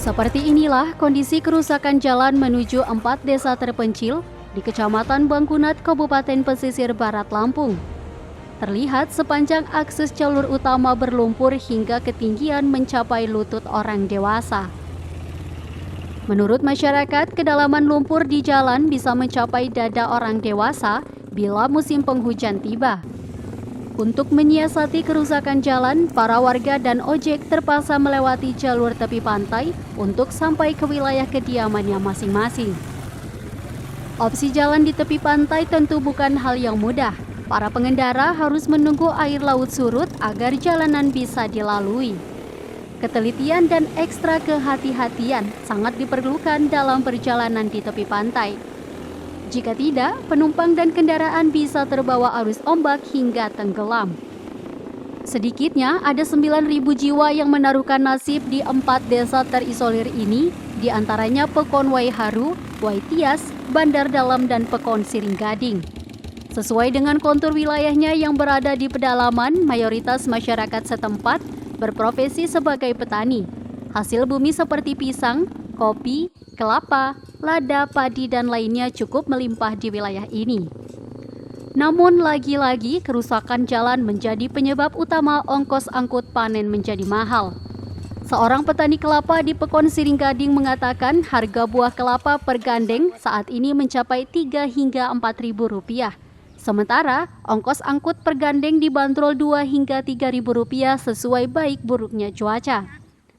Seperti inilah kondisi kerusakan jalan menuju 4 desa terpencil di Kecamatan Bangkunat, Kabupaten Pesisir Barat Lampung. Terlihat sepanjang akses jalur utama berlumpur hingga ketinggian mencapai lutut orang dewasa. Menurut masyarakat, kedalaman lumpur di jalan bisa mencapai dada orang dewasa bila musim penghujan tiba. Untuk menyiasati kerusakan jalan, para warga dan ojek terpaksa melewati jalur tepi pantai untuk sampai ke wilayah kediamannya masing-masing. Opsi jalan di tepi pantai tentu bukan hal yang mudah. Para pengendara harus menunggu air laut surut agar jalanan bisa dilalui. Ketelitian dan ekstra kehati-hatian sangat diperlukan dalam perjalanan di tepi pantai. Jika tidak, penumpang dan kendaraan bisa terbawa arus ombak hingga tenggelam. Sedikitnya ada 9.000 jiwa yang menaruhkan nasib di 4 desa terisolir ini, diantaranya Pekon Waiharu, Waitias, Bandar Dalam, dan Pekon Siringgading. Sesuai dengan kontur wilayahnya yang berada di pedalaman, mayoritas masyarakat setempat berprofesi sebagai petani. Hasil bumi seperti pisang, kopi, kelapa, lada, padi, dan lainnya cukup melimpah di wilayah ini. Namun lagi-lagi kerusakan jalan menjadi penyebab utama ongkos angkut panen menjadi mahal. Seorang petani kelapa di Pekon Siringgading mengatakan harga buah kelapa per gandeng saat ini mencapai 3 hingga 4.000 rupiah. Sementara ongkos angkut per gandeng dibanderol 2 hingga 3.000 rupiah sesuai baik buruknya cuaca.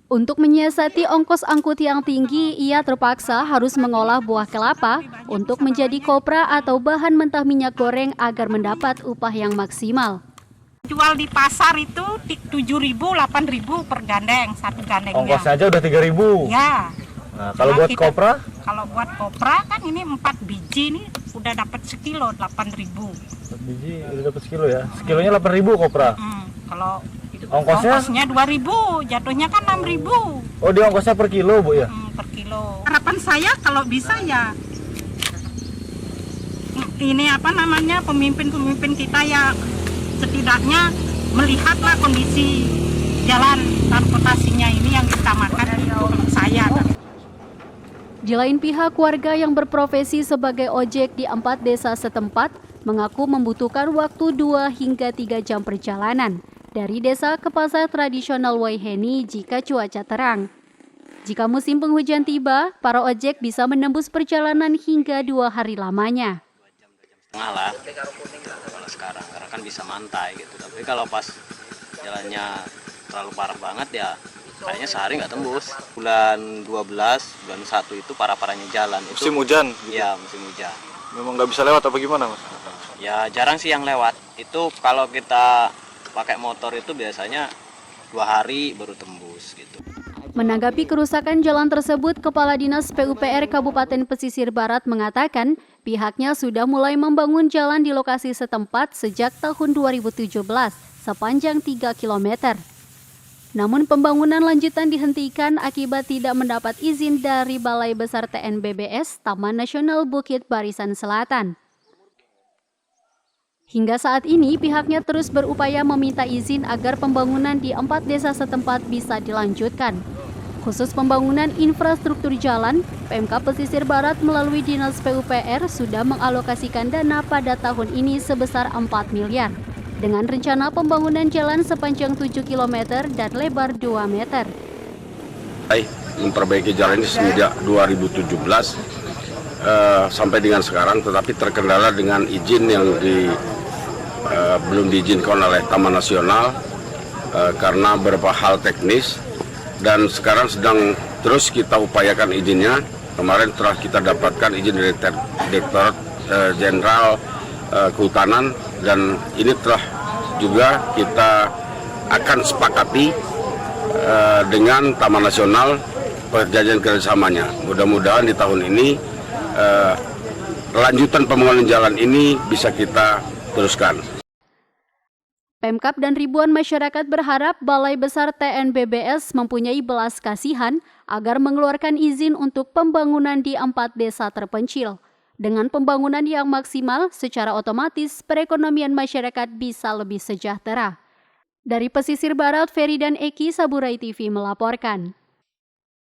Untuk menyiasati ongkos angkut yang tinggi, ia terpaksa harus mengolah buah kelapa untuk menjadi kopra atau bahan mentah minyak goreng agar mendapat upah yang maksimal. Jual di pasar itu 7.000, 8.000 per gandeng, satu gandengnya. Ongkos aja udah 3.000? Ya. Nah, kalau buat kopra? Kalau buat kopra kan ini 4 biji nih udah dapat sekilo 8.000. 4 biji udah dapat sekilo ya? Sekilonya 8.000 kopra? Kalau ongkosnya 2.000, jatuhnya kan 6.000. Oh, dia ongkosnya per kilo, Bu, ya? Per kilo. Harapan saya kalau bisa ya ini pemimpin-pemimpin kita ya setidaknya melihatlah kondisi jalan transportasinya ini yang diutamakan untuk saya. Di lain pihak, warga yang berprofesi sebagai ojek di 4 desa setempat mengaku membutuhkan waktu 2 hingga 3 jam perjalanan dari desa ke pasar tradisional Waiheni jika cuaca terang. Jika musim penghujan tiba, para ojek bisa menembus perjalanan hingga 2 hari lamanya. Ngalah kalau sekarang karena kan bisa mantai gitu. Tapi kalau pas jalannya terlalu parah banget ya kayaknya sehari nggak tembus. Bulan 12, bulan 1 itu parah-parahnya jalan. Musim hujan? Iya, musim hujan. Memang nggak bisa lewat apa gimana, Mas? Ya jarang sih yang lewat. Itu kalau kita pakai motor itu biasanya 2 hari baru tembus gitu. Menanggapi kerusakan jalan tersebut, Kepala Dinas PUPR Kabupaten Pesisir Barat mengatakan pihaknya sudah mulai membangun jalan di lokasi setempat sejak tahun 2017 sepanjang 3 km. Namun pembangunan lanjutan dihentikan akibat tidak mendapat izin dari Balai Besar TNBBS Taman Nasional Bukit Barisan Selatan. Hingga saat ini pihaknya terus berupaya meminta izin agar pembangunan di 4 desa setempat bisa dilanjutkan. Khusus pembangunan infrastruktur jalan, Pemkab Pesisir Barat melalui Dinas PUPR sudah mengalokasikan dana pada tahun ini sebesar 4 miliar. Dengan rencana pembangunan jalan sepanjang 7 km dan lebar 2 meter. Memperbaiki jalan ini sejak 2017 sampai dengan sekarang, tetapi terkendala dengan izin yang belum diizinkan oleh Taman Nasional karena beberapa hal teknis, dan sekarang sedang terus kita upayakan izinnya. Kemarin telah kita dapatkan izin dari Direktorat Jenderal Kehutanan, dan ini telah juga kita akan sepakati dengan Taman Nasional perjanjian kerjasamanya. Mudah-mudahan di tahun ini lanjutan pembangunan jalan ini bisa kita teruskan. Pemkab dan ribuan masyarakat berharap Balai Besar TNBBS mempunyai belas kasihan agar mengeluarkan izin untuk pembangunan di 4 desa terpencil. Dengan pembangunan yang maksimal, secara otomatis perekonomian masyarakat bisa lebih sejahtera. Dari Pesisir Barat, Ferry dan Eki, Saburai TV melaporkan.